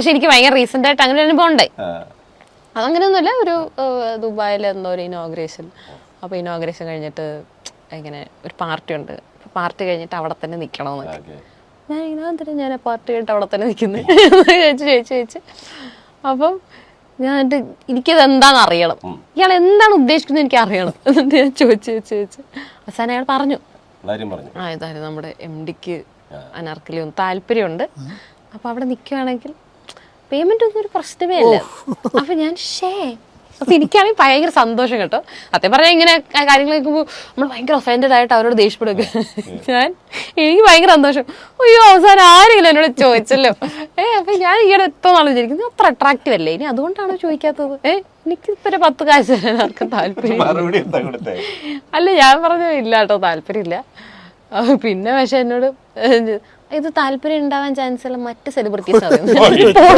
പക്ഷെ എനിക്ക് ഭയങ്കര റീസെന്റ് ആയിട്ട് അങ്ങനെ അനുഭവം ഉണ്ടായി. അതങ്ങനെയൊന്നുമില്ല, ഒരു ദുബായിൽ എന്തോ ഒരു ഇനോഗ്രേഷൻ. അപ്പോൾ ഇനോഗ്രേഷൻ കഴിഞ്ഞിട്ട് ഇങ്ങനെ ഒരു പാർട്ടി ഉണ്ട്. പാർട്ടി കഴിഞ്ഞിട്ട് അവിടെ തന്നെ നിൽക്കണമെന്നൊക്കെ. ഞാൻ ഇങ്ങനെ ഞാൻ പാർട്ടി കഴിഞ്ഞിട്ട് അവിടെ തന്നെ നിൽക്കുന്നത് ചോദിച്ചു. അപ്പം ഞാൻ എനിക്കത് എന്താണെന്ന് അറിയണം, ഇയാൾ എന്താണ് ഉദ്ദേശിക്കുന്നത് എനിക്ക് അറിയണം എന്നിട്ട് ഞാൻ ചോദിച്ചു. അവസാനം അയാൾ പറഞ്ഞു, ഇതായിരുന്നു നമ്മുടെ MD-ക്ക് അനാർക്കലി ഒന്ന് താല്പര്യമുണ്ട്, അപ്പൊ അവിടെ നിൽക്കുകയാണെങ്കിൽ പേയ്മെന്റ് ഒന്നും ഒരു പ്രശ്നമേ അല്ല. അപ്പൊ ഞാൻ അപ്പൊ എനിക്കാണെങ്കിൽ ഭയങ്കര സന്തോഷം കേട്ടോ. സത്യം പറഞ്ഞാൽ ഇങ്ങനെ കാര്യങ്ങൾ കേൾക്കുമ്പോൾ നമ്മൾ ഭയങ്കര ഒഫൻഡഡ് ആയിട്ട് അവരോട് ദേഷ്യപ്പെടുക. എനിക്ക് ഭയങ്കര സന്തോഷം. അയ്യോ അവസാനം ആരെങ്കിലും എന്നോട് ചോദിച്ചല്ലോ. അപ്പൊ ഞാൻ ഈയിടെ എത്ര നാൾ വിചാരിക്കുന്നു അത്ര അട്രാക്റ്റീവ് അല്ലേ, ഇനി അതുകൊണ്ടാണോ ചോദിക്കാത്തത്? എനിക്കിപ്പോ 10 കാശ് തരാൻ ആർക്കും താല്പര്യം അല്ല. ഞാൻ പറഞ്ഞു ഇല്ല കേട്ടോ, താല്പര്യമില്ല. പിന്നെ പക്ഷെ എന്നോട് ഇത് താല്പര്യം ഉണ്ടാവാൻ ചാൻസ് ഉള്ള മറ്റ് സെലിബ്രിറ്റീസ് അറിയുന്നു.